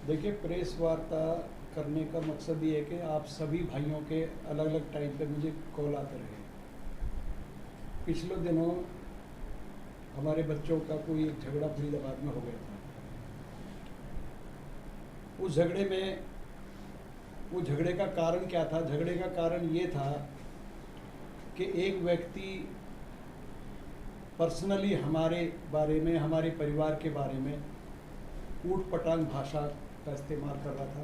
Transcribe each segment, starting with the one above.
देखिए, प्रेस वार्ता करने का मकसद ये है कि आप सभी भाइयों के अलग अलग टाइम पे मुझे कॉल आते रहे। पिछले दिनों हमारे बच्चों का कोई एक झगड़ा फरीदाबाद में हो गया था। उस झगड़े में वो झगड़े का कारण क्या था? झगड़े का कारण ये था कि एक व्यक्ति पर्सनली हमारे बारे में, हमारे परिवार के बारे में ऊट पटांग भाषा का इस्तेमाल कर रहा था।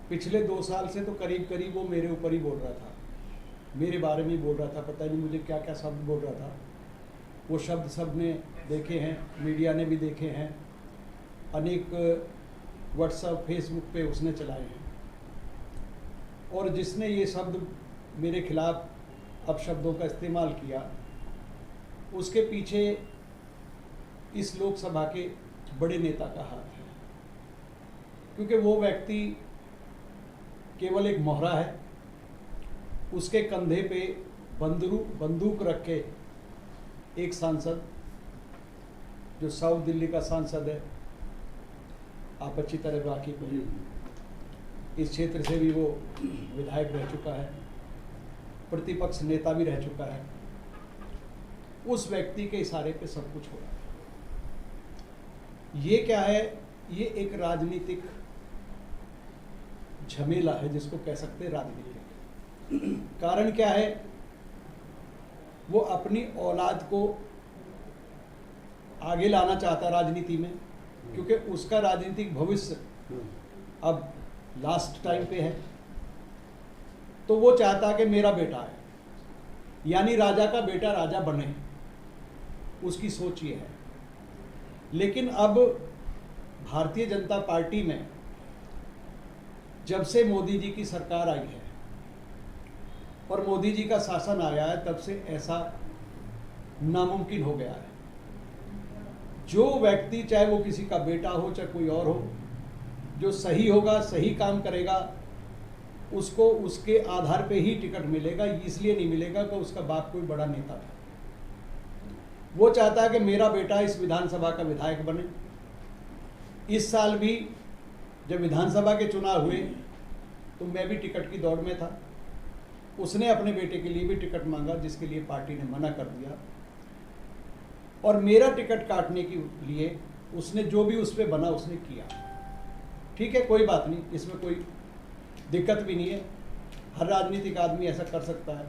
पिछले 2 साल से तो करीब करीब वो मेरे ऊपर ही बोल रहा था, मेरे बारे में ही बोल रहा था। पता नहीं मुझे क्या क्या शब्द बोल रहा था। वो शब्द सब ने देखे हैं, मीडिया ने भी देखे हैं, अनेक व्हाट्सएप फेसबुक पे उसने चलाए हैं। और जिसने ये शब्द मेरे खिलाफ अपशब्दों का इस्तेमाल किया, उसके पीछे इस लोकसभा के बड़े नेता का हाथ है। क्योंकि वो व्यक्ति केवल एक मोहरा है, उसके कंधे पे बंदूक रख के एक सांसद, जो साउथ दिल्ली का सांसद है, आप अच्छी तरह वाकिफ हैं, इस क्षेत्र से भी वो विधायक रह चुका है, प्रतिपक्ष नेता भी रह चुका है, उस व्यक्ति के इशारे पे सब कुछ हो रहा है। ये क्या है? ये एक राजनीतिक झमेला है, जिसको कह सकते हैं राजनीतिक। कारण क्या है? वो अपनी औलाद को आगे लाना चाहता राजनीति में, क्योंकि उसका राजनीतिक भविष्य अब लास्ट टाइम पे है। तो वो चाहता कि मेरा बेटा है, यानी राजा का बेटा राजा बने, उसकी सोच ये है। लेकिन अब भारतीय जनता पार्टी में जब से मोदी जी की सरकार आई है और मोदी जी का शासन आया है, तब से ऐसा नामुमकिन हो गया है। जो व्यक्ति, चाहे वो किसी का बेटा हो चाहे कोई और हो, जो सही होगा, सही काम करेगा, उसको उसके आधार पे ही टिकट मिलेगा। इसलिए नहीं मिलेगा कि उसका बाप कोई बड़ा नेता था। वो चाहता है कि मेरा बेटा इस विधानसभा का विधायक बने। इस साल भी जब विधानसभा के चुनाव हुए तो मैं भी टिकट की दौड़ में था। उसने अपने बेटे के लिए भी टिकट मांगा, जिसके लिए पार्टी ने मना कर दिया। और मेरा टिकट काटने के लिए उसने जो भी उस पर बना उसने किया। ठीक है, कोई बात नहीं, इसमें कोई दिक्कत भी नहीं है। हर राजनीतिक आदमी ऐसा कर सकता है।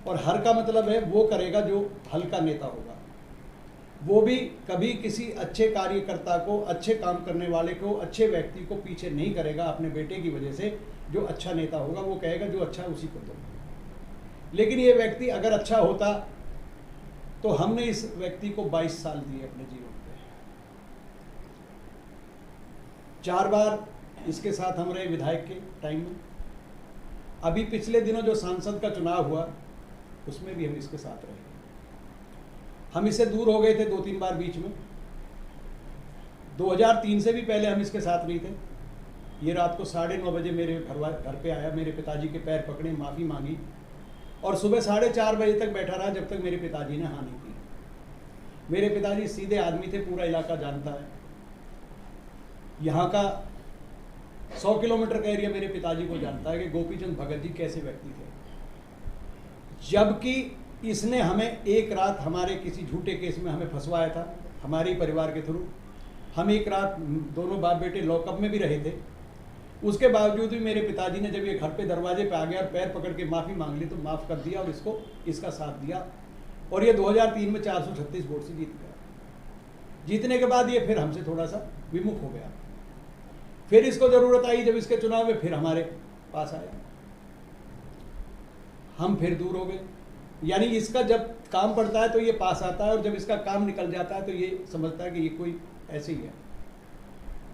और हर का मतलब है वो करेगा जो हल्का नेता होगा। वो भी कभी किसी अच्छे कार्यकर्ता को, अच्छे काम करने वाले को, अच्छे व्यक्ति को पीछे नहीं करेगा अपने बेटे की वजह से। जो अच्छा नेता होगा वो कहेगा जो अच्छा उसी को दो। लेकिन ये व्यक्ति अगर अच्छा होता तो हमने इस व्यक्ति को 22 साल दिए अपने जीवन में। 4 बार इसके साथ हम रहे विधायक के टाइम में। अभी पिछले दिनों जो सांसद का चुनाव हुआ उसमें भी हम इसके साथ रहे। हम इससे दूर हो गए थे 2-3 बार बीच में। 2003 से भी पहले हम इसके साथ नहीं थे। ये रात को 9:30 बजे मेरे घर पे आया, मेरे पिताजी के पैर पकड़े, माफ़ी मांगी और सुबह 4:30 बजे तक बैठा रहा, जब तक मेरे पिताजी ने हाँ नहीं की। मेरे पिताजी सीधे आदमी थे, पूरा इलाका जानता है। यहाँ का 100 किलोमीटर का एरिया मेरे पिताजी को जानता है कि गोपीचंद भगत जी कैसे व्यक्ति थे। जबकि इसने हमें एक रात हमारे किसी झूठे केस में हमें फंसवाया था, हमारे ही परिवार के थ्रू। हम एक रात दोनों बाप बेटे लॉकअप में भी रहे थे। उसके बावजूद भी मेरे पिताजी ने जब ये घर पे दरवाजे पे आ गया और पैर पकड़ के माफ़ी मांग ली तो माफ़ कर दिया और इसको इसका साथ दिया। और ये 2003 में 436 वोट से जीत गया। जीतने के बाद ये फिर हमसे थोड़ा सा विमुख हो गया। फिर इसको ज़रूरत आई जब इसके चुनाव में, फिर हमारे पास आया, हम फिर दूर हो गए। यानी इसका जब काम पड़ता है तो ये पास आता है, और जब इसका काम निकल जाता है तो ये समझता है कि ये कोई ऐसे ही है।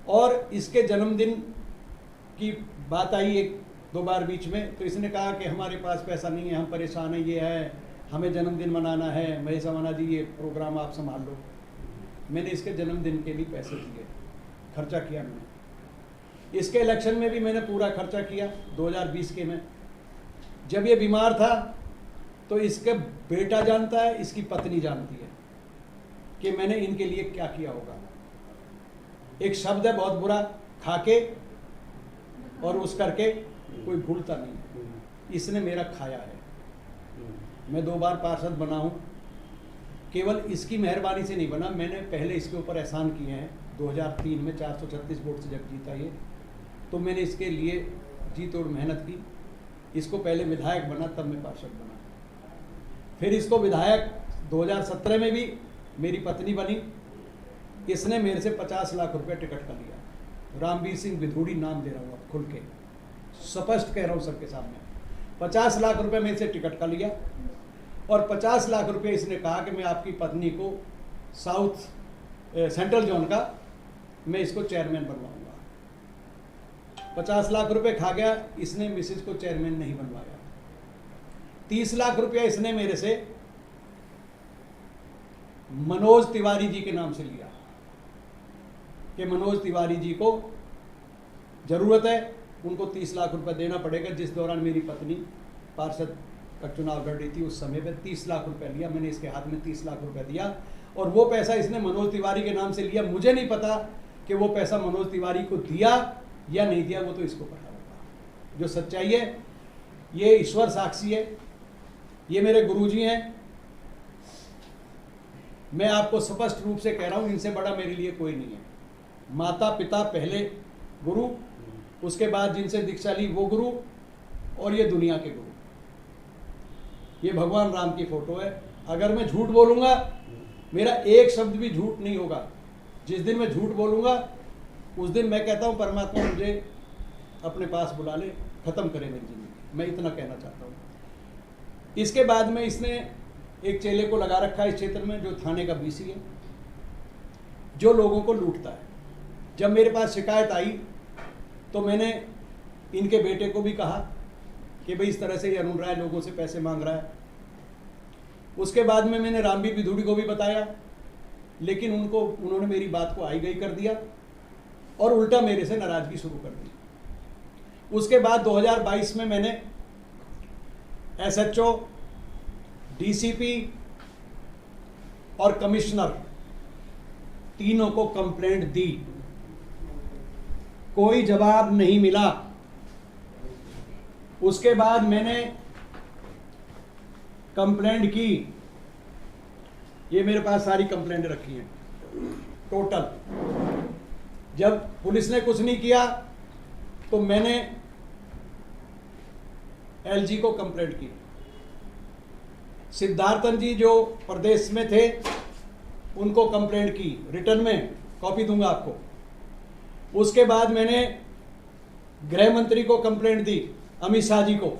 और इसके जन्मदिन की बात आई 1-2 बार बीच में, तो इसने कहा कि हमारे पास पैसा नहीं है, हम परेशान हैं, ये है, हमें जन्मदिन मनाना है, महेश अवाना जी ये प्रोग्राम आप संभाल लो। मैंने इसके जन्मदिन के भी पैसे दिए, खर्चा किया मैंने। इसके इलेक्शन में भी मैंने पूरा खर्चा किया 2020 के में। जब ये बीमार था तो इसका बेटा जानता है, इसकी पत्नी जानती है कि मैंने इनके लिए क्या किया होगा। एक शब्द है बहुत बुरा, खाके और उस करके कोई भूलता नहीं। इसने मेरा खाया है। मैं 2 बार पार्षद बना हूँ, केवल इसकी मेहरबानी से नहीं बना, मैंने पहले इसके ऊपर एहसान किए हैं। 2003 में 436 वोट से जब जीता ये, तो मैंने इसके लिए जी तोड़ मेहनत की। इसको पहले विधायक बना, तब मैं पार्षद बना। फिर इसको विधायक 2017 में भी मेरी पत्नी बनी। इसने मेरे से 50 लाख रुपए टिकट का लिया। रामवीर सिंह विधूड़ी नाम दे रहा हूँ, खुल के स्पष्ट कह रहा हूँ सबके सामने। 50 लाख रुपए मेरे से टिकट का लिया और 50 लाख रुपए इसने कहा कि मैं आपकी पत्नी को सेंट्रल जोन का मैं इसको चेयरमैन बनवाऊंगा। 50 लाख रुपए खा गया इसने, मिसेज को चेयरमैन नहीं बनवाया। 30 लाख रुपया इसने मेरे से मनोज तिवारी जी के नाम से लिया कि मनोज तिवारी जी को जरूरत है, उनको 30 लाख रुपए देना पड़ेगा। जिस दौरान मेरी पत्नी पार्षद का चुनाव लड़ रही थी उस समय पे 30 लाख रुपए लिया मैंने, इसके हाथ में 30 लाख रुपए दिया और वो पैसा इसने मनोज तिवारी के नाम से लिया। मुझे नहीं पता कि वो पैसा मनोज तिवारी को दिया या नहीं दिया, वो तो इसको पता होगा। जो सच्चाई है ये ईश्वर साक्षी है, ये मेरे गुरुजी हैं। मैं आपको स्पष्ट रूप से कह रहा हूं, इनसे बड़ा मेरे लिए कोई नहीं है। माता पिता पहले गुरु, उसके बाद जिनसे दीक्षा ली वो गुरु, और ये दुनिया के गुरु। ये भगवान राम की फोटो है। अगर मैं झूठ बोलूंगा, मेरा एक शब्द भी झूठ नहीं होगा। जिस दिन मैं झूठ बोलूंगा उस दिन मैं कहता हूं परमात्मा मुझे अपने पास बुला ले, खत्म करे मेरी जिंदगी। मैं इतना कहना चाहता हूं। इसके बाद में इसने एक चेले को लगा रखा है इस क्षेत्र में, जो थाने का बीसी है, जो लोगों को लूटता है। जब मेरे पास शिकायत आई तो मैंने इनके बेटे को भी कहा कि भाई इस तरह से ये अरुण राय लोगों से पैसे मांग रहा है। उसके बाद में मैंने रामवीर विधूड़ी को भी बताया, लेकिन उन्होंने मेरी बात को आई गई कर दिया और उल्टा मेरे से नाराजगी शुरू कर दी। उसके बाद 2022 में मैंने SHO, DCP और कमिश्नर तीनों को कंप्लेंट दी, कोई जवाब नहीं मिला। उसके बाद मैंने कंप्लेंट की, ये मेरे पास सारी कंप्लेंट रखी हैं टोटल। जब पुलिस ने कुछ नहीं किया तो मैंने LG को कंप्लेंट की। सिद्धार्थन जी जो प्रदेश में थे उनको कंप्लेंट की, रिटर्न में कॉपी दूंगा आपको। उसके बाद मैंने गृह मंत्री को कंप्लेंट दी, अमित शाह जी को।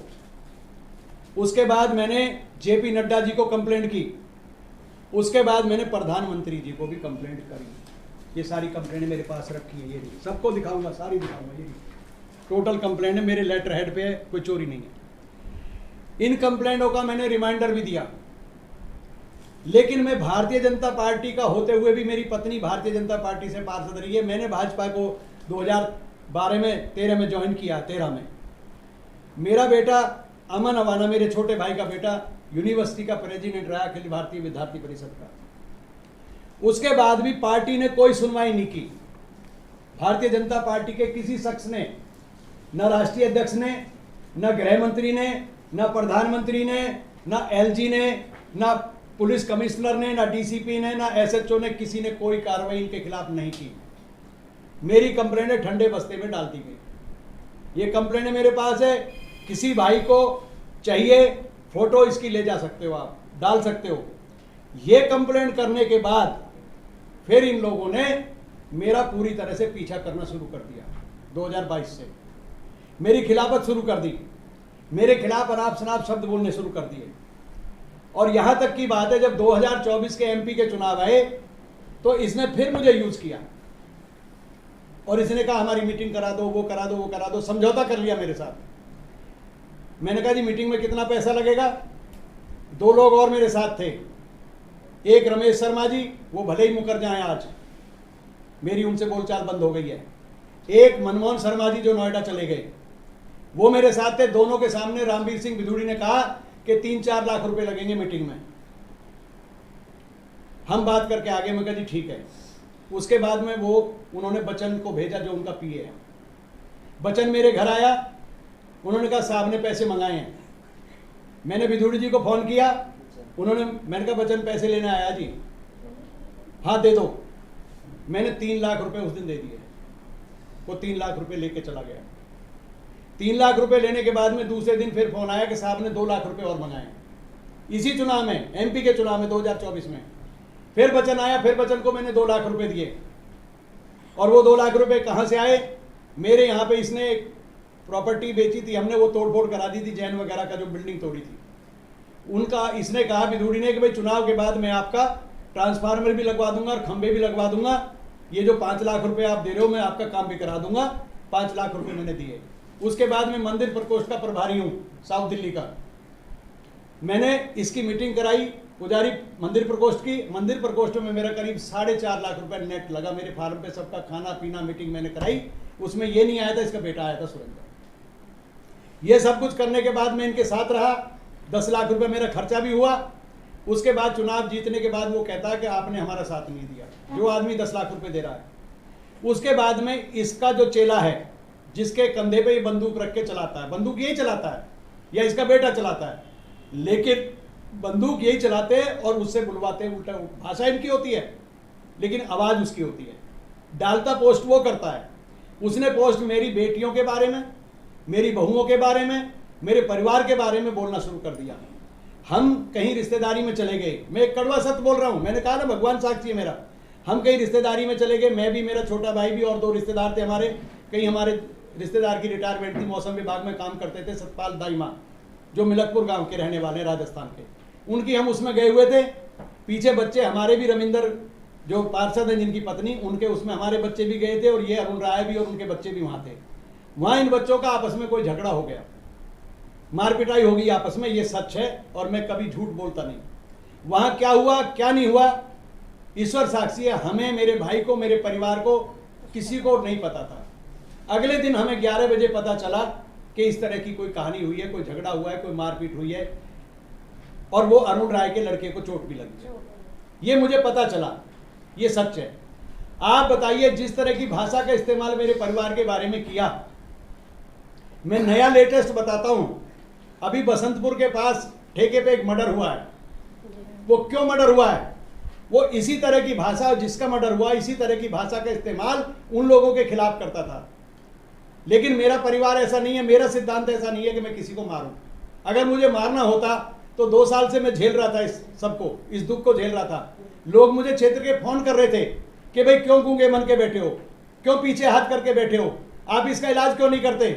उसके बाद मैंने JP नड्डा जी को कंप्लेंट की। उसके बाद मैंने प्रधानमंत्री जी को भी कंप्लेंट करी। ये सारी कंप्लेंट मेरे पास रखी है, ये सबको दिखाऊंगा, सारी दिखाऊंगा। ये टोटल कंप्लेंट है, मेरे लेटर हेड पे है, कोई चोरी नहीं है। इन कंप्लेंटों का मैंने रिमाइंडर भी दिया, लेकिन मैं भारतीय जनता पार्टी का होते हुए भी मेरी पत्नी भारतीय जनता पार्टी से पार्षद रही है। मैंने भाजपा को 13 में ज्वाइन किया। 13 में मेरा बेटा अमन अवाना, मेरे छोटे भाई का बेटा, यूनिवर्सिटी का प्रेसिडेंट रहा अखिल भारतीय विद्यार्थी परिषद का। उसके बाद भी पार्टी ने कोई सुनवाई नहीं की। भारतीय जनता पार्टी के किसी शख्स ने, न राष्ट्रीय अध्यक्ष ने, न गृह मंत्री ने, न प्रधानमंत्री ने, न LG ने, न पुलिस कमिश्नर ने, न DCP ने, न SHO ने, किसी ने कोई कार्रवाई इनके खिलाफ नहीं की। मेरी कंप्लेंट ठंडे बस्ते में डाल दी गई। ये कंप्लेंट मेरे पास है, किसी भाई को चाहिए फोटो इसकी ले जा सकते हो, आप डाल सकते हो। ये कंप्लेंट करने के बाद फिर इन लोगों ने मेरा पूरी तरह से पीछा करना शुरू कर दिया। 2022 से मेरी खिलाफत शुरू कर दी, मेरे खिलाफ अनाप शनाप शब्द बोलने शुरू कर दिए। और यहां तक की बात है, जब 2024 के MP के चुनाव आए तो इसने फिर मुझे यूज किया और इसने कहा हमारी मीटिंग करा दो, वो करा दो, वो करा दो। समझौता कर लिया मेरे साथ। मैंने कहा जी मीटिंग में कितना पैसा लगेगा। 2 लोग और मेरे साथ थे, एक रमेश शर्मा जी, वो भले ही मुकर जाएं आज, मेरी उनसे बोलचाल बंद हो गई है। एक मनमोहन शर्मा जी जो नोएडा चले गए, वो मेरे साथ थे। दोनों के सामने रामवीर सिंह विधूड़ी ने कहा कि 3-4 लाख रुपए लगेंगे मीटिंग में। हम बात करके आगे, मैं कहा जी ठीक है। उसके बाद में वो उन्होंने बच्चन को भेजा जो उनका पीए है। बच्चन मेरे घर आया, उन्होंने कहा साहब ने पैसे मंगाए हैं। मैंने विधुड़ी जी को फ़ोन किया, मैंने कहा बच्चन पैसे लेने आया जी, हाँ दे दो। मैंने 3 लाख रुपए उस दिन दे दिए। वो 3 लाख रुपए लेके चला गया। 3 लाख रुपए लेने के बाद में दूसरे दिन फिर फोन आया कि साहब ने 2 लाख रुपए और मंगाए। इसी चुनाव में, एमपी के चुनाव में 2024 में फिर बच्चन आया, फिर बच्चन को मैंने 2 लाख रुपए दिए। और वो 2 लाख रुपए कहाँ से आए? मेरे यहाँ पे इसने एक प्रॉपर्टी बेची थी, हमने वो तोड़फोड़ करा दी थी, जैन वगैरह का जो बिल्डिंग तोड़ी थी उनका। इसने कहा विधुड़ी ने कि भाई चुनाव के बाद मैं आपका ट्रांसफार्मर भी लगवा दूंगा और खंबे भी लगवा दूंगा, ये जो 5 लाख रुपए आप दे रहे हो मैं आपका काम भी करा दूंगा। 5 लाख रुपए मैंने दिए। उसके बाद मैं मंदिर प्रकोष्ठ का प्रभारी हूँ साउथ दिल्ली का। मैंने इसकी मीटिंग कराई पुजारी मंदिर प्रकोष्ठ की। मंदिर प्रकोष्ठ में मेरा करीब 4.5 लाख रुपए नेट लगा। मेरे फार्म पे सबका खाना पीना मीटिंग मैंने कराई। उसमें ये नहीं आया था, इसका बेटा आया था सुरेंद्र। ये सब कुछ करने के बाद मैं इनके साथ रहा। 10 लाख रुपए मेरा खर्चा भी हुआ। उसके बाद चुनाव जीतने के बाद वो कहता है कि आपने हमारा साथ नहीं दिया, जो आदमी 10 लाख रुपए दे रहा है। उसके बाद में इसका जो चेला है, जिसके कंधे पे ये बंदूक रख के चलाता है, बंदूक यही चलाता है या इसका बेटा चलाता है, लेकिन बंदूक यही चलाते हैं और उससे बुलवाते हैं। उल्टा भाषा इनकी होती है लेकिन आवाज उसकी होती है। डालता पोस्ट वो करता है। उसने पोस्ट मेरी बेटियों के बारे में, मेरी बहुओं के बारे में, मेरे परिवार के बारे में बोलना शुरू कर दिया। हम कहीं रिश्तेदारी में चले गए, मैं एक कड़वा सत्य बोल रहा हूं, मैंने कहा ना भगवान साक्षी है मेरा। हम कहीं रिश्तेदारी में चले गए, मैं भी, मेरा छोटा भाई भी, और 2 रिश्तेदार थे हमारे। कहीं हमारे रिश्तेदार की रिटायरमेंट थी, मौसम विभाग में काम करते थे, सतपाल दाईमा, जो मिलकपुर गांव के रहने वाले राजस्थान के, उनकी हम उसमें गए हुए थे। पीछे बच्चे हमारे भी, रविंदर जो पार्षद हैं जिनकी पत्नी, उनके उसमें हमारे बच्चे भी गए थे और ये अरुण राय भी और उनके बच्चे भी वहाँ थे। वहाँ इन बच्चों का आपस में कोई झगड़ा हो गया, मार पिटाई हो गई आपस में। ये सच है और मैं कभी झूठ बोलता नहीं। वहाँ क्या हुआ क्या नहीं हुआ ईश्वर साक्षी है। हमें, मेरे भाई को, मेरे परिवार को, किसी को नहीं पता था। अगले दिन हमें 11 बजे पता चला कि इस तरह की कोई कहानी हुई है, कोई झगड़ा हुआ है, कोई मारपीट हुई है और वो अरुण राय के लड़के को चोट भी लगी। ये मुझे पता चला, ये सच है। आप बताइए, जिस तरह की भाषा का इस्तेमाल मेरे परिवार के बारे में किया। मैं नया लेटेस्ट बताता हूं। अभी बसंतपुर के पास ठेके पे एक मर्डर हुआ है। वो क्यों मर्डर हुआ है? वो इसी तरह की भाषा, जिसका मर्डर हुआ, इसी तरह की भाषा का इस्तेमाल उन लोगों के खिलाफ करता था। लेकिन मेरा परिवार ऐसा नहीं है, मेरा सिद्धांत ऐसा नहीं है कि मैं किसी को मारूं। अगर मुझे मारना होता तो 2 साल से मैं झेल रहा था, इस सबको, इस दुख को झेल रहा था। लोग मुझे क्षेत्र के फोन कर रहे थे कि भाई क्यों गूंगे मन के बैठे हो, क्यों पीछे हाथ करके बैठे हो, आप इसका इलाज क्यों नहीं करते?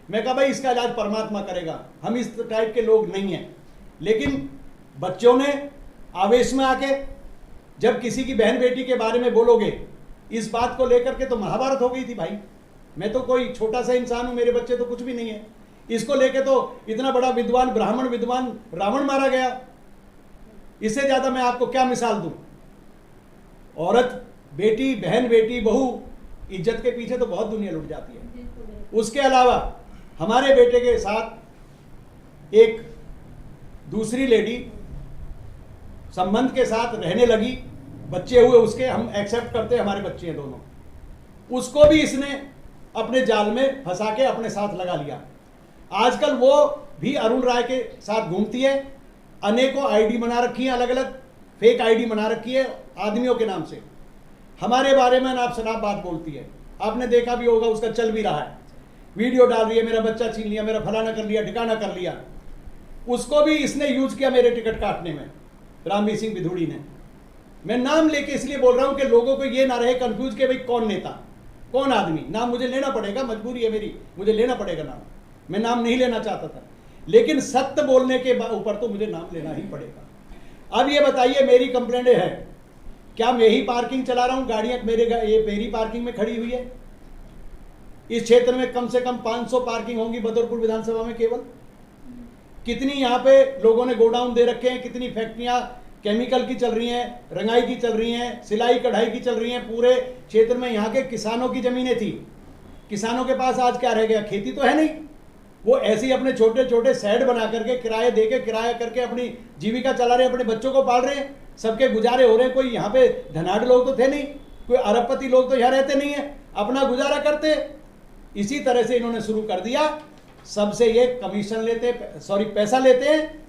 मैं कहा भाई इसका इलाज परमात्मा करेगा, हम इस टाइप के लोग नहीं हैं। लेकिन बच्चों ने आवेश में आके, जब किसी की बहन बेटी के बारे में बोलोगे इस बात को लेकर के, तो महाभारत हो गई थी भाई। मैं तो कोई छोटा सा इंसान हूं, मेरे बच्चे तो कुछ भी नहीं है। इसको लेके तो इतना बड़ा विद्वान, ब्राह्मण विद्वान रावण मारा गया। इससे ज्यादा मैं आपको क्या मिसाल दूं? औरत, बेटी, बहन, बेटी, बहू, इज्जत के पीछे तो बहुत दुनिया लुट जाती है। उसके अलावा हमारे बेटे के साथ एक दूसरी लेडी संबंध के साथ रहने लगी, बच्चे हुए उसके, हम एक्सेप्ट करते, हमारे बच्चे हैं दोनों। उसको भी इसने अपने जाल में फंसा के अपने साथ लगा लिया। आजकल वो भी अरुण राय के साथ घूमती है। अनेकों आईडी बना रखी है, अलग अलग फेक आईडी बना रखी है आदमियों के नाम से। हमारे बारे में नाप शनाप बात बोलती है। आपने देखा भी होगा, उसका चल भी रहा है, वीडियो डाल रही है, मेरा बच्चा छीन लिया, मेरा फलाना कर लिया, ठिकाना कर लिया। उसको भी इसने यूज किया मेरे टिकट काटने में, रामवीर सिंह विधुड़ी ने। मैं नाम लेके इसलिए बोल रहा हूं कि लोगों को ये ना रहे कंफ्यूज कि भाई कौन नेता, कौन आदमी। नाम मुझे लेना पड़ेगा, मजबूरी है मेरी, मुझे लेना पड़ेगा नाम। मैं नाम नहीं लेना चाहता था, लेकिन सत्य बोलने के ऊपर तो मुझे नाम लेना ही पड़ेगा। अब ये बताइए, मेरी कंप्लेंट है, क्या मैं ही पार्किंग चला रहा हूं? गाड़ियां मेरी पार्किंग में खड़ी हुई है। इस क्षेत्र में कम से कम 500 पार्किंग होंगी बदरपुर विधानसभा में केवल। कितनी यहाँ पे लोगों ने गोडाउन दे रखे हैं, कितनी फैक्ट्रियां केमिकल की चल रही हैं, रंगाई की चल रही हैं, सिलाई कढ़ाई की चल रही हैं। पूरे क्षेत्र में यहाँ के किसानों की जमीनें थी। किसानों के पास आज क्या रह गया? खेती तो है नहीं। वो ऐसे ही अपने छोटे छोटे शेड बना करके, किराए दे के, किराया करके अपनी जीविका चला रहे हैं, अपने बच्चों को पाल रहे हैं, सबके गुजारे हो रहे हैं। कोई यहाँ पे धनाढ़ लोग तो थे नहीं। कोई अरबपति लोग तो यहाँ रहते नहीं है, अपना गुजारा करते। इसी तरह से इन्होंने शुरू कर दिया, सबसे ये कमीशन लेते, पैसा लेते हैं,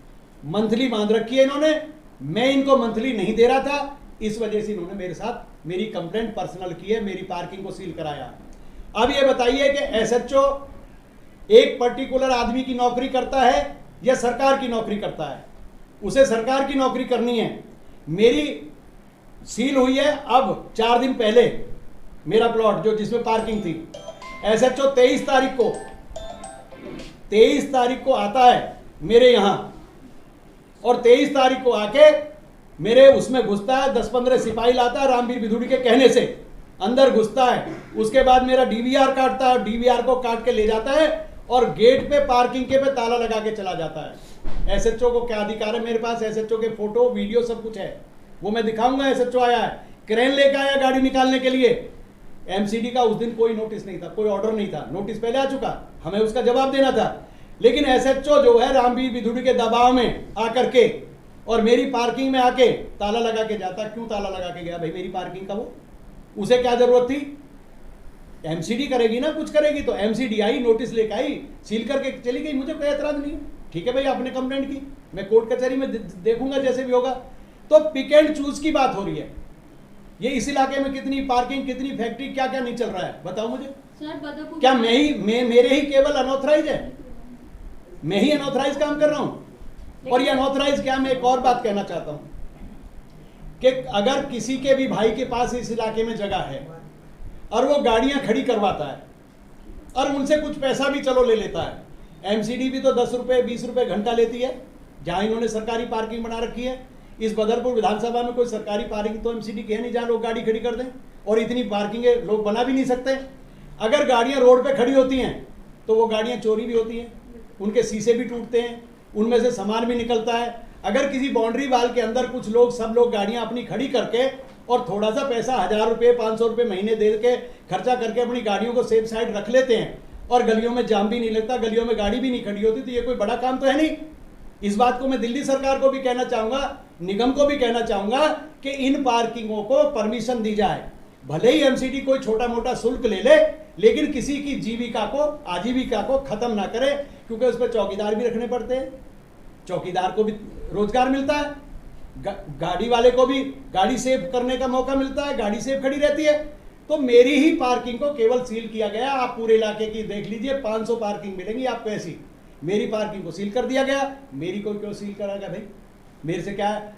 मंथली बांध रखी है इन्होंने। मैं इनको मंथली नहीं दे रहा था, इस वजह से इन्होंने मेरे साथ मेरी कंप्लेंट पर्सनल की है, मेरी पार्किंग को सील कराया। अब ये बताइए कि एसएचओ एक पर्टिकुलर आदमी की नौकरी करता है या सरकार की नौकरी करता है? उसे सरकार की नौकरी करनी है। मेरी सील हुई है अब 4 दिन पहले, मेरा प्लॉट जो जिसमें पार्किंग थी। एसएचओ 23 तारीख को आता है मेरे यहां, और 23 तारीख को आके मेरे उसमें घुसता है, 10-15 सिपाही लाता है रामवीर बिधूड़ी के कहने से, अंदर घुसता है। उसके बाद मेरा डीवीआर काटता है, डीवीआर को काट के ले जाता है और गेट पे पार्किंग के पे ताला लगा के चला जाता है। एसएचओ को क्या अधिकार है? मेरे पास एसएचओ के फोटो वीडियो सब कुछ है, वो मैं दिखाऊंगा। एसएचओ आया है, क्रेन लेकर आया गाड़ी निकालने के लिए। एमसीडी का उस दिन कोई नोटिस नहीं था, कोई ऑर्डर नहीं था, नोटिस पहले आ चुका, हमें उसका जवाब देना था। लेकिन एसएचओ जो है रामवीर बिधूड़ी के दबाव में आकर के और मेरी पार्किंग में आके ताला लगा के जाता। क्यों ताला लगा के गया भाई? मेरी पार्किंग का वो, उसे क्या जरूरत थी? एमसीडी करेगी ना, कुछ करेगी तो एमसीडी आई, नोटिस लेकर आई, सील करके चली गई, मुझे कोई एतराज नहीं है। ठीक है भाई, आपने कंप्लेंट की, मैं कोर्ट कचहरी में देखूंगा जैसे भी होगा। तो पिक एंड चूज की बात हो रही है। ये इस इलाके में कितनी पार्किंग, कितनी फैक्ट्री, क्या क्या नहीं चल रहा है, बताओ मुझे। क्या मेरे ही केवल अनऑथराइज है? मैं ही अनऑथराइज काम कर रहा हूं? और ये अनऑथराइज क्या, मैं एक और बात कहना चाहता हूं कि अगर किसी के भी भाई के पास इस इलाके में जगह है और वो गाड़ियां खड़ी करवाता है और उनसे कुछ पैसा भी चलो ले लेता है, एमसीडी भी तो 10 रुपए 20 रुपए घंटा लेती है, जहां इन्होंने सरकारी पार्किंग बना रखी है। इस बदरपुर विधानसभा में कोई सरकारी पार्किंग तो एमसीडी की है नहीं जहां लोग गाड़ी खड़ी कर दें, और इतनी पार्किंगें लोग बना भी नहीं सकते। अगर गाड़ियां रोड पे खड़ी होती हैं तो वो गाड़ियां चोरी भी होती हैं, उनके शीशे भी टूटते हैं, उनमें से सामान भी निकलता है। अगर किसी बाउंड्री वाल के अंदर कुछ लोग, सब लोग गाड़ियां अपनी खड़ी करके और थोड़ा सा पैसा 1000 रुपये 500 रुपये महीने दे के खर्चा करके अपनी गाड़ियों को सेफ साइड रख लेते हैं और गलियों में जाम भी नहीं लगता, गलियों में गाड़ी भी नहीं खड़ी होती, तो ये कोई बड़ा काम तो है नहीं। इस बात को मैं दिल्ली सरकार को भी कहना चाहूंगा, निगम को भी कहना चाहूंगा कि इन पार्किंगों को परमिशन दी जाए। भले ही एमसीडी कोई छोटा मोटा शुल्क ले ले, लेकिन किसी की जीविका को, आजीविका को खत्म ना करे, क्योंकि उस पर चौकीदार भी रखने पड़ते हैं, चौकीदार को भी रोजगार मिलता है, गाड़ी वाले को भी गाड़ी सेव करने का मौका मिलता है, गाड़ी सेव खड़ी रहती है। तो मेरी ही पार्किंग को केवल सील किया गया। आप पूरे इलाके की देख लीजिए, 500 पार्किंग मिलेंगी आपको ऐसी, मेरी पार्किंग को सील कर दिया गया। मेरी को क्यों सील करा गया भाई? मेरे से क्या है?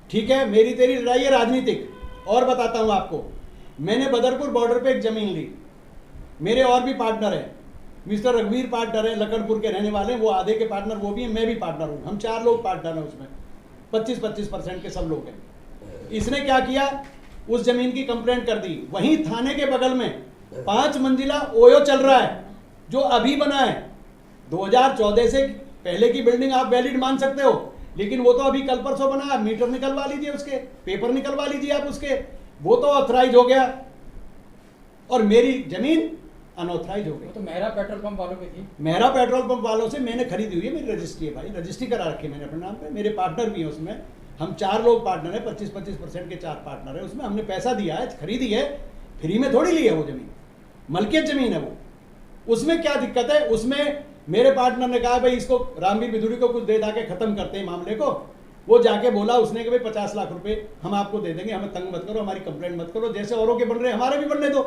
ठीक है, मेरी तेरी लड़ाई है राजनीतिक। और बताता हूं आपको, मैंने बदरपुर बॉर्डर पे एक जमीन ली, मेरे और भी पार्टनर है, मिस्टर रघुवीर पार्टनर है, लखनपुर के रहने वाले हैं, वो आधे के पार्टनर वो भी हैं, मैं भी पार्टनर हूं, हम 4 लोग पार्टनर हैं उसमें, 25-25% के सब लोग हैं। इसने क्या किया, उस जमीन की कंप्लेंट कर दी। वहीं थाने के बगल में 5 मंजिला ओयो चल रहा है, जो अभी बना है। 2014 से पहले की बिल्डिंग आप वैलिड मान सकते हो, लेकिन वो तो अभी कल परसों बना है। मीटर निकलवा लीजिए उसके, पेपर निकलवा लीजिए आप उसके, वो तो ऑथराइज हो गया, और मेरी जमीन अनऑथराइज हो गई। तो मेहरा पेट्रोल पंप वालों की थी, मेहरा पेट्रोल पंप वालों से मैंने खरीदी हुई है, मेरी रजिस्ट्री है भाई, रजिस्ट्री करा रखी है मैंने अपने नाम पे। मेरे पार्टनर भी हैं उसमें, हम 4 लोग पार्टनर है, 25-25% के 4 पार्टनर है उसमें। हमने पैसा दिया है, खरीदी है, फ्री में थोड़ी ली है वो जमीन, मलकियत जमीन है वो। उसमें क्या दिक्कत है? उसमें मेरे पार्टनर ने कहा भाई इसको रामवीर बिधूड़ी को कुछ दे दा के खत्म करते हैं मामले को। वो जाके बोला उसने कि भाई 50 लाख रुपए हम आपको दे देंगे, हमें तंग मत करो, हमारी कंप्लेंट मत करो, जैसे औरों के बन रहे हमारे भी बनने दो।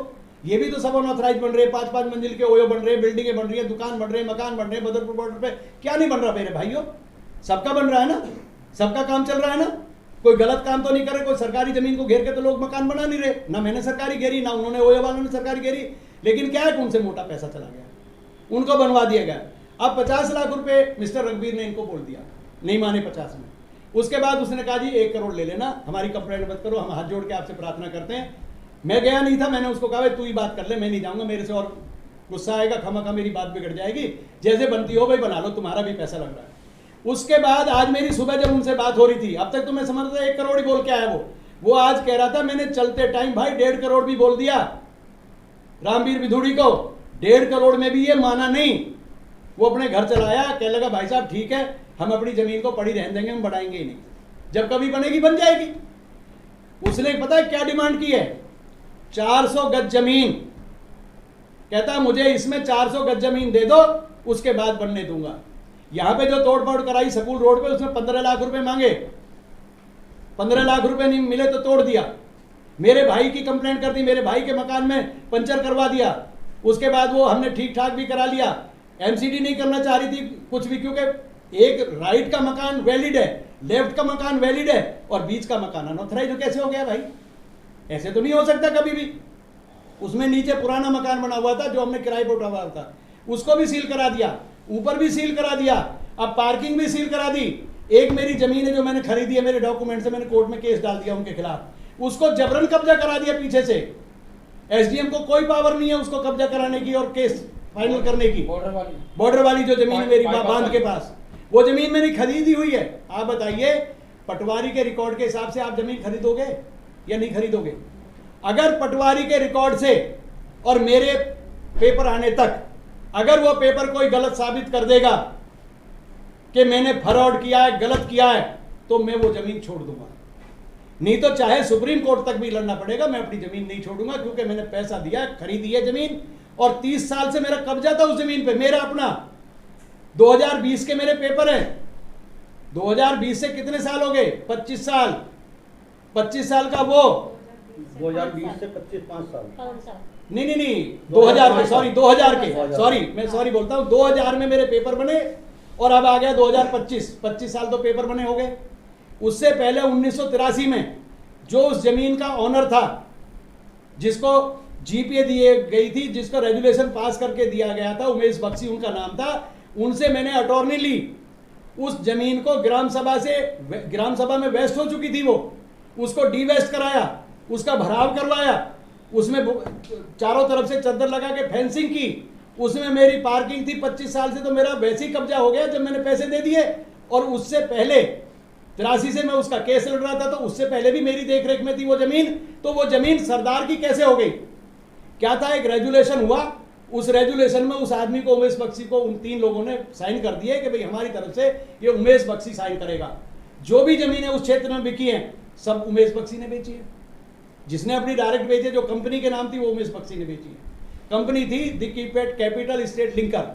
ये भी तो सब अनऑथराइज बन रहे हैं, 5-5 मंजिल के ओयो बन रहे हैं, बिल्डिंगें बन रही है, दुकान बन रहे हैं, मकान बन रहे हैं बदरपुर बॉर्डर पे। क्या नहीं बन रहा मेरे भाइयों? सबका बन रहा है ना, सबका काम चल रहा है ना। कोई गलत काम तो नहीं कर रहे, कोई सरकारी जमीन को घेर के तो लोग मकान बना नहीं रहे, ना मैंने सरकारी घेरी, ना उन्होंने ओयो वालों ने सरकारी घेरी। लेकिन क्या है, उनसे मोटा पैसा चला गया, उनको बनवा दिया गया। अब 50 लाख रुपए मिस्टर रघुवीर ने इनको बोल दिया, नहीं माने 50 में। उसके बाद उसने कहा जी 1 करोड़ ले लेना, हमारी कंप्लेंट मत करो, हम हाथ जोड़ के आपसे प्रार्थना करते हैं। मैं गया नहीं था, मैंने उसको कहा भाई तू ही बात कर ले, मैं नहीं जाऊंगा, मेरे से और गुस्सा आएगा, खमा मेरी बात बिगड़ जाएगी, जैसे बनती हो भाई बना लो, तुम्हारा भी पैसा लग रहा है। उसके बाद आज मेरी सुबह जब उनसे बात हो रही थी, अब तक तो मैं समझ रहा 1 करोड़ ही बोल के आया वो आज कह रहा था मैंने चलते टाइम भाई 1.5 करोड़ भी बोल दिया रामवीर बिधूड़ी को। 1.5 करोड़ में भी ये माना नहीं, वो अपने घर चलाया, कह लगा भाई साहब ठीक है, हम अपनी जमीन को पड़ी रहने देंगे, हम बढ़ाएंगे ही नहीं, जब कभी बनेगी बन जाएगी। उसने पता है क्या डिमांड की है? 400 गज जमीन, कहता मुझे इसमें 400 गज जमीन दे दो, उसके बाद बनने दूंगा। यहां पे जो तोड़फोड़ कराई स्कूल रोड पे, उसमें 15 लाख रुपए मांगे, 15 लाख रुपए नहीं मिले तो तोड़ दिया। मेरे भाई की कंप्लेंट कर दी, मेरे भाई के मकान में पंचर करवा दिया, उसके बाद वो हमने ठीक ठाक भी करा लिया। एमसीडी नहीं करना चाह रही थी कुछ भी, क्योंकि एक राइट का मकान वैलिड है, लेफ्ट का मकान वैलिड है और बीच का मकान अनऑथराइज्ड कैसे हो गया भाई? ऐसे तो नहीं हो सकता कभी भी। उसमें नीचे पुराना मकान बना हुआ था जो हमने किराए पर उठा हुआ था, उसको भी सील करा दिया, ऊपर भी सील करा दिया, अब पार्किंग भी सील करा दी। एक मेरी जमीन है जो मैंने खरीदी है, मेरे डॉक्यूमेंट से, मैंने कोर्ट में केस डाल दिया उनके खिलाफ, उसको जबरन कब्जा करा दिया पीछे से। एसडीएम को कोई पावर नहीं है उसको कब्जा कराने की और केस फाइनल करने की। बॉर्डर वाली जो जमीन है मेरी बांध के पास, वो जमीन मैंने खरीदी हुई है। आप बताइए, पटवारी के रिकॉर्ड के हिसाब से आप जमीन खरीदोगे या नहीं खरीदोगे? अगर पटवारी के रिकॉर्ड से और मेरे पेपर आने तक अगर वो पेपर कोई गलत साबित कर देगा कि मैंने फ्रॉड किया है, गलत किया है, तो मैं वो जमीन छोड़ दूंगा। नहीं तो चाहे सुप्रीम कोर्ट तक भी लड़ना पड़ेगा, मैं अपनी जमीन नहीं छोड़ूंगा, क्योंकि मैंने पैसा दिया, खरीदी है जमीन और 30 साल से मेरा कब्जा था उस जमीन पे, मेरा अपना। 2020 के मेरे पेपर हैं। 2020 से कितने साल हो गए? 25 साल। 25 साल का वो 2020 से 25 साल। नहीं 2000 के, सॉरी 2000 के, सॉरी मैं सॉरी बोलता हूं, 2000 में मेरे पेपर बने और अब आ गया 2025, 25 साल तो पेपर बने हो गए। उससे पहले 1983 में जो उस जमीन का ऑनर था, जिसको जीपीए दिए गई थी, जिसको रेजुलेशन पास करके दिया गया था, उमेश बख्शी उनका नाम था, उनसे मैंने अटॉर्नी ली। उस जमीन को ग्राम सभा में वेस्ट हो चुकी थी, वो उसको डीवेस्ट कराया, उसका भराव करवाया, उसमें चारों तरफ से चद्दर लगा के फेंसिंग की, उसमें मेरी पार्किंग थी। 25 साल से तो मेरा वैसे ही कब्जा हो गया जब मैंने पैसे दे दिए। और उससे पहले 83 से मैं उसका केस लड़ रहा था, तो उससे पहले भी मेरी देखरेख में थी वो जमीन। तो वो जमीन सरदार की कैसे हो गई? क्या था, एक रेजुलेशन हुआ, उस रेजुलेशन में उस आदमी को, उमेश बख्शी को, उन 3 लोगों ने साइन कर दिए कि भाई हमारी तरफ से ये उमेश बख्शी साइन करेगा। जो भी जमीनें उस क्षेत्र में बिकी हैं सब उमेश बख्शी ने बेची है। जिसने अपनी डायरेक्ट बेची, जो कंपनी के नाम थी, वो उमेश बख्शी ने बेची है। कंपनी थी द कैपिटल स्टेट लिंकर,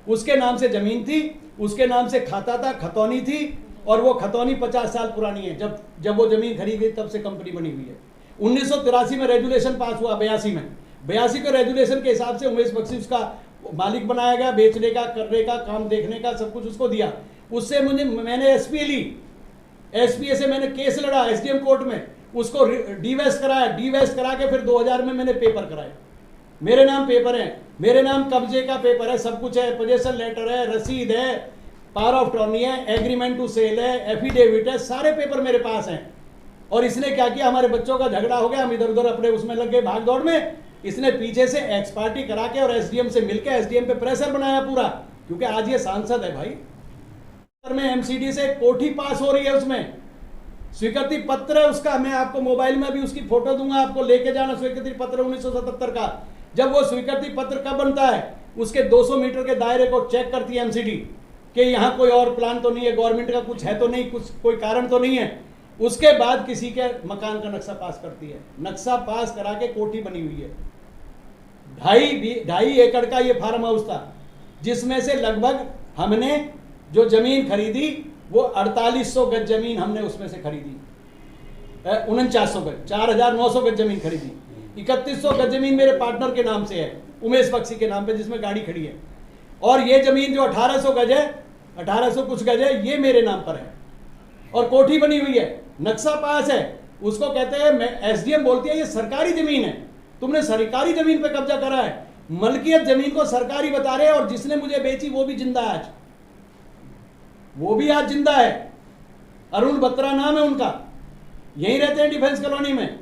उसके नाम से जमीन थी, उसके नाम से खाता था, खतौनी थी, और वो खतौनी 50 साल पुरानी है। जब वो जमीन खरीदी तब से कंपनी बनी हुई है। 1983 में रेजुलेशन पास हुआ, 82 में, 82 के रेजुलेशन के हिसाब से उमेश बख्शी उसका मालिक बनाया गया, बेचने का, करने का, काम देखने का सब कुछ उसको दिया। उससे मैंने एसपीए ली, एसपीए से मैंने केस लड़ा एसडीएम कोर्ट में, उसको डीवेस्ट कराया, डीवेस्ट करा के फिर 2000 में मैंने पेपर कराए। मेरे नाम पेपर है, मेरे नाम कब्जे का पेपर है, सब कुछ है, पोजेशन लेटर है, रसीद है, पावर ऑफ टर्नी है, एग्रीमेंट टू सेल है, एफिडेविट है, सारे पेपर मेरे पास हैं। और इसने क्या किया, हमारे बच्चों का झगड़ा हो गया, हम इधर उधर अपने उसमें लग गए भाग दौड़ में। इसने पीछे से एक्स पार्टी करा के और एसडीएम से मिलकर एसडीएम पे प्रेशर बनाया पूरा, क्योंकि आज ये सांसद है भाई। में एमसीडी से कोठी पास हो रही है, उसमें स्वीकृति पत्र है उसका, मैं आपको मोबाइल में भी उसकी फोटो दूंगा, आपको लेके जाना। स्वीकृति पत्र 1977 का। जब वो स्वीकृति पत्र कब बनता है, उसके 200 मीटर के दायरे को चेक करती है एमसीडी कि यहाँ कोई और प्लान तो नहीं है, गवर्नमेंट का कुछ है तो नहीं, कुछ कोई कारण तो नहीं है। उसके बाद किसी के मकान का नक्शा पास करती है। नक्शा पास करा के कोठी बनी हुई है। 2.5 एकड़ का ये फार्म हाउस था, जिसमें से लगभग हमने जो जमीन खरीदी वो 4800 गज जमीन हमने उसमें से खरीदी, 4900 गज, 4900 गज जमीन खरीदी। 3100 गज जमीन मेरे पार्टनर के नाम से है, उमेश बख्शी के नाम पे, जिसमें गाड़ी खड़ी है। और ये जमीन जो 1800 गज है, 1800 कुछ गज है, ये मेरे नाम पर है और कोठी बनी हुई है, नक्शा पास है। उसको कहते हैं, मैं एसडीएम बोलती है ये सरकारी जमीन है, तुमने सरकारी जमीन पे कब्जा करा है। मलकियत जमीन को सरकारी बता रहे हैं, और जिसने मुझे बेची वो भी जिंदा है आज, वो भी आज जिंदा है। अरुण बत्रा नाम है उनका, यहीं रहते हैं डिफेंस कॉलोनी में।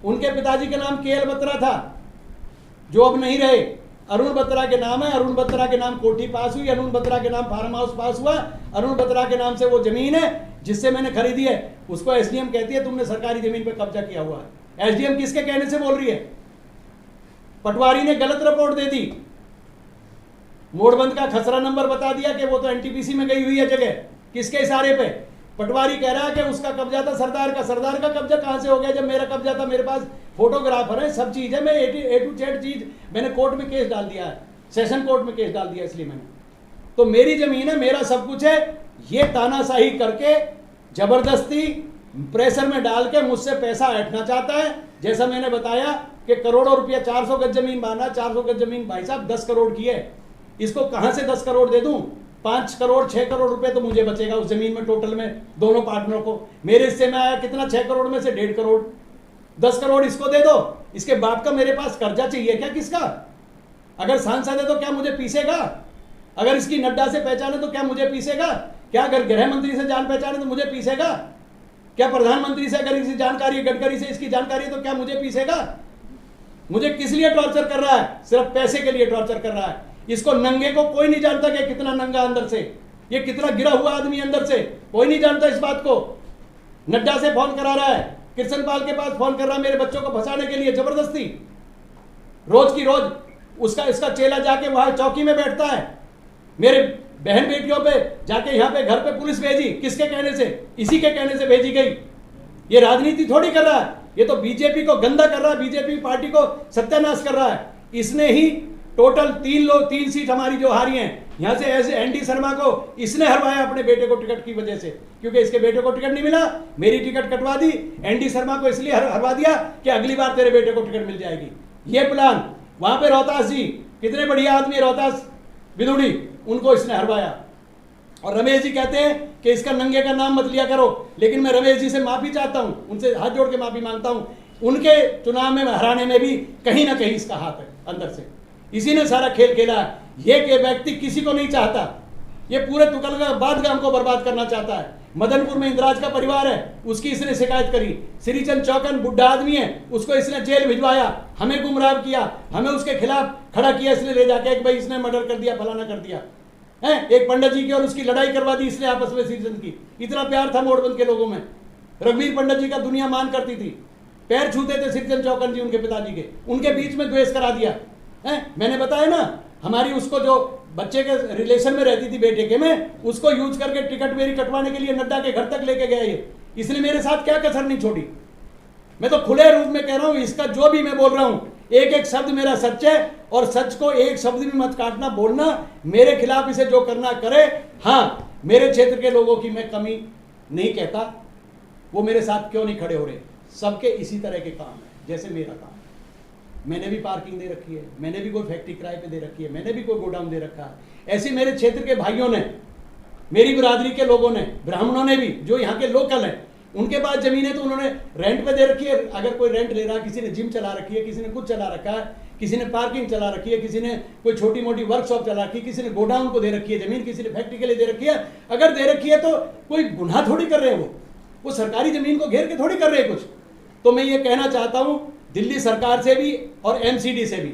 उनके पिताजी का नाम केएल बत्रा था, जो अब नहीं रहे। अरुण बत्रा के नाम है, अरुण बत्रा के नाम कोठी पास हुई, अरुण बत्रा के नाम फार्म हाउस पास हुआ, अरुण बत्रा के नाम से वो जमीन है जिससे मैंने खरीदी है। उसको एसडीएम कहती है तुमने सरकारी जमीन पे कब्जा किया हुआ है। एसडीएम किसके कहने से बोल रही है? पटवारी ने गलत रिपोर्ट दे दी, मोड़बंद का खसरा नंबर बता दिया कि वो तो एनटीपीसी में गई हुई है जगह। किसके इशारे पे? पटवारी कह रहा है कि उसका कब्जा था सरदार का। सरदार का कब्जा कहां से हो गया जब मेरा कब्जा था? मेरे पास फोटोग्राफर है, सब चीज़ है। मैं ए टू जेड चीज़ मैंने कोर्ट में केस डाल दिया है, सेशन कोर्ट में केस डाल दिया, इसलिए मैंने। तो मेरी ज़मीन है, मेरा सब कुछ है। ये तानाशाही करके ज़बरदस्ती प्रेशर में डाल के मुझसे पैसा ऐंठना चाहता है। जैसा मैंने बताया कि करोड़ों रुपया, 400 गज जमीन माना, 400 गज जमीन भाई साहब 10 करोड़ की है। इसको कहाँ से 10 करोड़ दे दूं? 5 करोड़ 6 करोड़ रुपए तो मुझे बचेगा उस जमीन में टोटल में, दोनों पार्टनरों को। मेरे हिस्से में आया कितना? 6 करोड़ में से 1.5 करोड़। 10 करोड़ इसको दे दो। इसके बाप का मेरे पास कर्जा चाहिए क्या? किसका? अगर सांसद है तो क्या मुझे पीसेगा? अगर इसकी नड्डा से पहचान है तो क्या मुझे पीसेगा? क्या अगर गृह मंत्री से जान पहचान है तो मुझे पीसेगा? क्या प्रधानमंत्री से अगर इसकी जानकारी है, गडकरी से इसकी जानकारी है तो क्या मुझे पीसेगा? मुझे किस लिए टॉर्चर कर रहा है? सिर्फ पैसे के लिए टॉर्चर कर रहा है। इसको नंगे को कोई नहीं जानता कि कितना नंगा अंदर से, ये कितना गिरा हुआ आदमी अंदर से, कोई नहीं जानता इस बात को। नड्डा से फोन करा रहा है, कृष्णपाल के पास फोन कर रहा है मेरे बच्चों को फंसाने के लिए जबरदस्ती। रोज की रोज उसका इसका चेला जाके वहां चौकी में बैठता है। मेरे बहन बेटियों पे जाके यहाँ पे घर पे पुलिस भेजी, किसके कहने से? इसी के कहने से भेजी गई। ये राजनीति थोड़ी कर रहा है, ये तो बीजेपी को गंदा कर रहा है, बीजेपी पार्टी को सत्यानाश कर रहा है। इसने ही टोटल 3 सीट हमारी जो हारी हैं, यहाँ से ऐसे एनडी शर्मा को इसने हरवाया अपने बेटे को टिकट की वजह से, क्योंकि इसके बेटे को टिकट नहीं मिला, मेरी टिकट कटवा दी। एनडी शर्मा को इसलिए हरवा दिया कि अगली बार तेरे बेटे को टिकट मिल जाएगी। ये प्लान वहां पे रोहतास जी, कितने बढ़िया आदमी रोहतास विदुड़ी, उनको इसने हरवाया। और रमेश जी कहते हैं कि इसका नंगे का नाम मत लिया करो, लेकिन मैं रमेश जी से माफी चाहता हूं, उनसे हाथ जोड़ के माफी मांगता हूं। उनके चुनाव में हराने में भी कहीं ना कहीं इसका हाथ है अंदर से। इसी ने सारा खेल खेला है। ये के व्यक्ति किसी को नहीं चाहता, ये पूरे तुगलकाबाद गांव को बर्बाद करना चाहता है। मदनपुर में इंदिराज का परिवार है, उसकी इसने शिकायत करी। श्रीचंद चौकन बुढ़ा आदमी है, उसको इसने जेल भिजवाया, हमें गुमराह किया, हमें उसके खिलाफ खड़ा किया इसलिए ले जाके कि भाई इसने मर्डर कर दिया, फलाना कर दिया है। एक पंडित जी की और उसकी लड़ाई करवा दी इसने आपस में श्रीचंद की। इतना प्यार था मोड़बंद के लोगों में, रघुवीर पंडित जी का दुनिया मान करती थी, पैर छूते थे श्रीचंद चौकन जी उनके पिताजी के, उनके बीच में द्वेष करा दिया है। मैंने बताया ना, हमारी उसको जो बच्चे के रिलेशन में रहती थी बेटे के में, उसको यूज करके टिकट मेरी कटवाने के लिए नड्डा के घर तक लेके गया ये। इसने मेरे साथ क्या कसर नहीं छोड़ी। मैं तो खुले रूप में कह रहा हूं, इसका जो भी मैं बोल रहा हूं, एक एक शब्द मेरा सच है, और सच को एक शब्द भी मत काटना, बोलना। मेरे खिलाफ इसे जो करना करे। हाँ, मेरे क्षेत्र के लोगों की मैं कमी नहीं कहता, वो मेरे साथ क्यों नहीं खड़े हो रहे। सबके इसी तरह के काम है जैसे मेरा काम। मैंने भी पार्किंग दे रखी है, मैंने भी कोई फैक्ट्री किराए पे दे रखी है, मैंने भी कोई गोडाउन दे रखा है। ऐसे मेरे क्षेत्र के भाइयों ने, मेरी बिरादरी के लोगों ने, ब्राह्मणों ने भी, जो यहाँ के लोकल हैं, उनके पास जमीनें तो उन्होंने रेंट पे दे रखी है। अगर कोई रेंट ले रहा है, किसी ने जिम चला रखी है, किसी ने कुछ चला रखा है, किसी ने पार्किंग चला रखी है, किसी ने कोई छोटी मोटी वर्कशॉप चला रखी है, किसी ने गोडाउन को दे रखी है जमीन, किसी ने फैक्ट्री के लिए दे रखी है। अगर दे रखी है तो कोई गुनाह थोड़ी कर रहे हैं, वो सरकारी जमीन को घेर के थोड़ी कर रहे हैं कुछ। तो मैं ये कहना चाहता हूं दिल्ली सरकार से भी और एमसीडी से भी,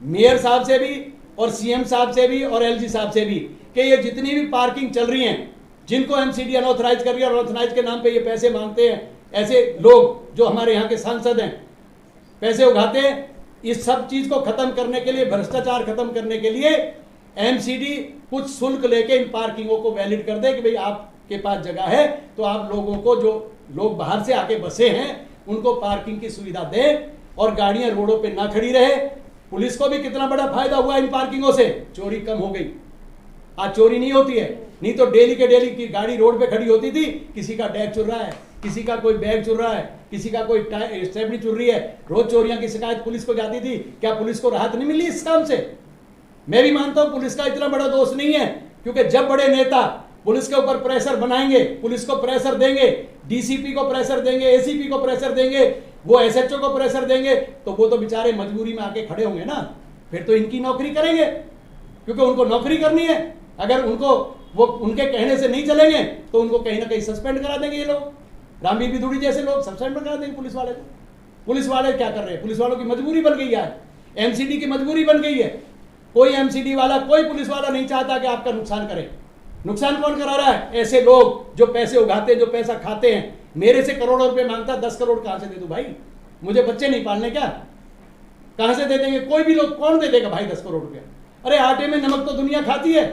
मेयर साहब से भी और सीएम साहब से भी और एलजी साहब से भी, कि ये जितनी भी पार्किंग चल रही हैं, जिनको एमसीडी अनऑथराइज कर रही है और अनऑथराइज के नाम पे ये पैसे मांगते हैं, ऐसे लोग जो हमारे यहाँ के सांसद हैं पैसे उगाते हैं, इस सब चीज को खत्म करने के लिए, भ्रष्टाचार खत्म करने के लिए एमसीडी कुछ शुल्क लेके इन पार्किंगों को वैलिड कर दे कि भाई आपके पास जगह है तो आप लोगों को, जो लोग बाहर से आके बसे हैं, उनको पार्किंग की सुविधा दें और गाड़ियां रोडों पे ना खड़ी रहे। पुलिस को भी कितना बड़ा फायदा हुआ इन पार्किंगों से, चोरी कम हो गई। आज चोरी नहीं होती है, नहीं तो डेली के डेली की गाड़ी रोड पे खड़ी होती थी, किसी का बैग चुर रहा है, किसी का कोई बैग चुर रहा है, किसी का कोई स्टेपनी चुर रही है, रोज चोरियां की शिकायत पुलिस को जाती थी। क्या पुलिस को राहत नहीं मिली इस काम से? मैं भी मानता हूं पुलिस का इतना बड़ा दोष नहीं है, क्योंकि जब बड़े नेता पुलिस के ऊपर प्रेशर बनाएंगे, पुलिस को प्रेशर देंगे, डीसीपी को प्रेशर देंगे, एसीपी को प्रेशर देंगे, वो एसएचओ को प्रेशर देंगे, तो वो तो बेचारे मजबूरी में आके खड़े होंगे ना, फिर तो इनकी नौकरी करेंगे, क्योंकि उनको नौकरी करनी है। अगर उनको वो उनके कहने से नहीं चलेंगे तो उनको कहीं ना कहीं सस्पेंड करा देंगे ये लोग, रामवीर विदुड़ी जैसे लोग सस्पेंड करा देंगे पुलिस वाले को। पुलिस वाले क्या कर रहे हैं? पुलिस वालों की मजबूरी बन गई है, एमसीडी की मजबूरी बन गई है। कोई एमसीडी वाला, कोई पुलिस वाला नहीं चाहता कि आपका नुकसान करे। नुकसान कौन करा रहा है? ऐसे लोग जो पैसे उगाते हैं, जो पैसा खाते हैं। मेरे से करोड़ों रुपए मांगता, 10 करोड़ कहां से दे दूं भाई? मुझे बच्चे नहीं पालने क्या? कहां से दे देंगे? कोई भी लोग, कौन दे देगा भाई 10 करोड़ रुपया? अरे आटे में नमक तो दुनिया खाती है,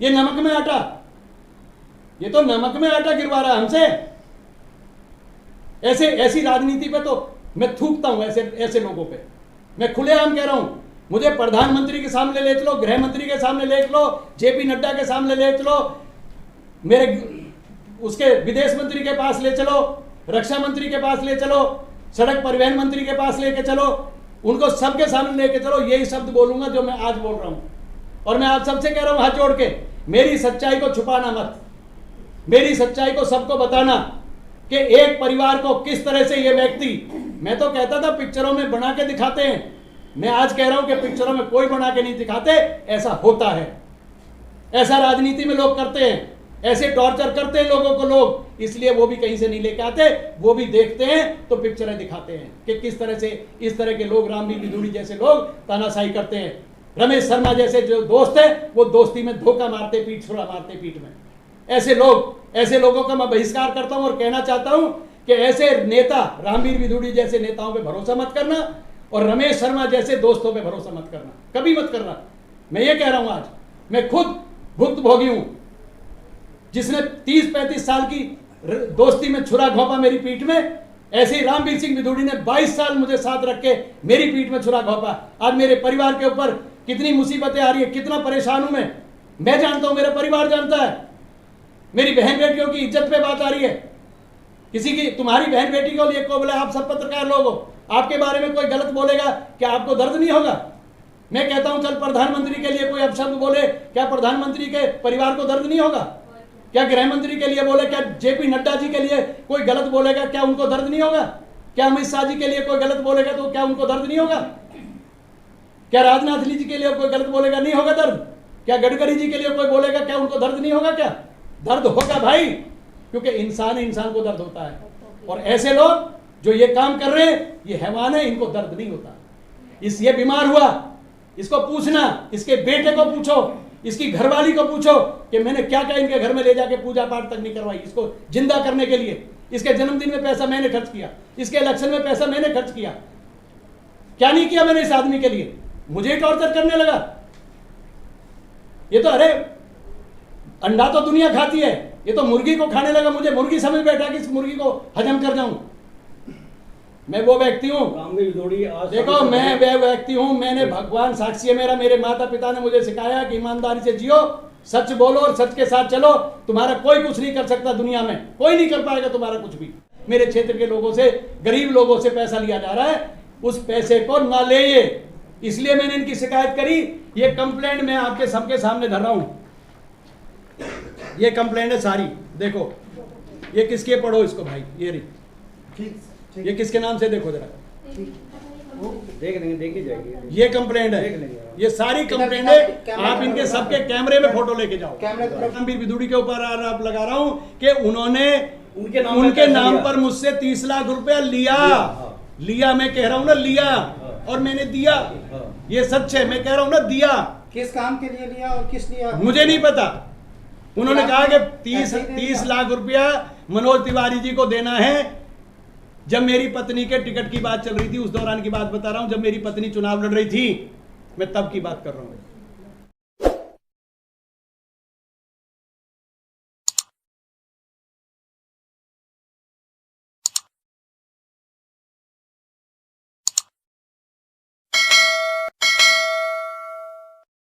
ये नमक में आटा, ये तो नमक में आटा गिरवा रहा है हमसे। ऐसी राजनीति पे तो मैं थूकता हूं ऐसे ऐसे लोगों पे। मैं खुलेआम कह रहा हूं, मुझे प्रधानमंत्री के सामने ले चलो, गृह मंत्री के सामने ले चलो, जेपी नड्डा के सामने ले चलो, मेरे उसके विदेश मंत्री के पास ले चलो, रक्षा मंत्री के पास ले चलो, सड़क परिवहन मंत्री के पास लेके चलो, उनको सबके सामने लेके चलो, यही शब्द बोलूंगा जो मैं आज बोल रहा हूं। और मैं आप सबसे कह रहा हूं हाथ जोड़ के, मेरी सच्चाई को छुपाना मत, मेरी सच्चाई को सबको बताना कि एक परिवार को किस तरह से ये व्यक्ति, मैं तो कहता था पिक्चरों में बना के दिखाते हैं, मैं आज कह रहा हूं कि पिक्चरों में कोई बना के नहीं दिखाते, ऐसा होता है, ऐसा राजनीति में लोग करते हैं, ऐसे टॉर्चर करते हैं लोगों को लोग, इसलिए वो भी कहीं से नहीं लेके आते, वो भी देखते हैं तो पिक्चरें दिखाते हैं कि किस तरह से इस तरह के लोग, रामवीर विदुड़ी जैसे लोग तानाशाही करते हैं। रमेश शर्मा जैसे जो दोस्त है वो दोस्ती में धोखा मारते, पीठ छुरा मारते पीठ में। ऐसे लोगों का मैं बहिष्कार करता हूं और कहना चाहता हूं कि ऐसे नेता, रामवीर विदुड़ी जैसे नेताओं पे भरोसा मत करना और रमेश शर्मा जैसे दोस्तों पे भरोसा मत करना, कभी मत करना। मैं ये कह रहा हूं, आज मैं खुद भुक्तभोगी हूं, जिसने 30-35 साल की दोस्ती में छुरा घोंपा मेरी पीठ में, ऐसे ही रामवीर सिंह विदुड़ी ने 22 साल मुझे साथ रख के मेरी पीठ में छुरा घोंपा। आज मेरे परिवार के ऊपर कितनी मुसीबतें आ रही है, कितना परेशान हूं मैं जानता हूं, मेरा परिवार जानता है, मेरी बहन बेटियों की इज्जत पे बात आ रही है। किसी की, तुम्हारी बहन बेटी को लिए को बोले, आप सब पत्रकार लोग हो, आपके बारे में कोई गलत बोलेगा क्या आपको दर्द नहीं होगा? मैं कहता हूं चल प्रधानमंत्री के लिए कोई अपशब्द बोले, क्या प्रधानमंत्री के परिवार को दर्द नहीं होगा? क्या गृह मंत्री के लिए बोले, क्या जेपी नड्डा जी के लिए कोई गलत बोलेगा क्या उनको दर्द नहीं होगा? क्या अमित शाह जी के लिए कोई गलत बोलेगा तो क्या उनको दर्द नहीं होगा? क्या राजनाथ जी के लिए कोई गलत बोलेगा, नहीं होगा दर्द? क्या गडकरी जी के लिए कोई बोलेगा क्या उनको दर्द नहीं होगा? क्या दर्द होगा भाई, क्योंकि इंसान को दर्द होता है। और ऐसे लोग जो ये काम कर रहे हैं ये हैवान है, इनको दर्द नहीं होता। ये बीमार हुआ, इसको पूछना, इसके बेटे को पूछो, इसकी घरवाली को पूछो कि मैंने क्या क्या इनके घर में ले जाके पूजा पाठ तक नहीं करवाई इसको जिंदा करने के लिए। इसके जन्मदिन में पैसा मैंने खर्च किया, इसके इलेक्शन में पैसा मैंने खर्च किया, क्या नहीं किया मैंने इस आदमी के लिए? मुझे टॉर्चर करने लगा। ये तो, अरे अंडा तो दुनिया खाती है, ये तो मुर्गी को खाने लगा। मुझे मुर्गी समझ बैठा कि इस मुर्गी को हजम कर जाऊं। मैं वो व्यक्ति हूं, देखो मैं वह व्यक्ति हूं, मैंने, भगवान साक्षी है मेरा, मेरे माता पिता ने मुझे सिखाया कि ईमानदारी से जियो, सच बोलो और सच के साथ चलो। तुम्हारा कोई कुछ नहीं कर सकता दुनिया में, कोई नहीं कर पाएगा तुम्हारा कुछ भी। मेरे क्षेत्र के लोगों से, गरीब लोगों से पैसा लिया जा रहा है, उस पैसे को ना ले, इसलिए मैंने इनकी शिकायत करी। ये कंप्लेंट मैं आपके सबके सामने धर रहा हूं, ये कंप्लेंट है सारी, देखो ये किसके, पढ़ो इसको भाई, ये रही, ये किसके नाम से देखो जरा, देख लेंगे, देखी जाएगी। ये कंप्लेंट है, ये सारी कंप्लेंट है। आप इनके सबके कैमरे में फोटो लेके जाओ। रामवीर विदुड़ी के ऊपर आरोप लगा रहा हूं कि उन्होंने उनके नाम पर मुझसे 30 लाख रुपया लिया, मैं कह रहा हूं ना लिया, और मैंने दिया, ये सच है, मैं कह रहा हूं ना दिया। किस काम के लिए लिया और किस लिया मुझे नहीं पता। उन्होंने कहा कि 30 लाख रुपया मनोज तिवारी जी को देना है। जब मेरी पत्नी के टिकट की बात चल रही थी, उस दौरान की बात बता रहा हूं, जब मेरी पत्नी चुनाव लड़ रही थी, मैं तब की बात कर रहा हूं।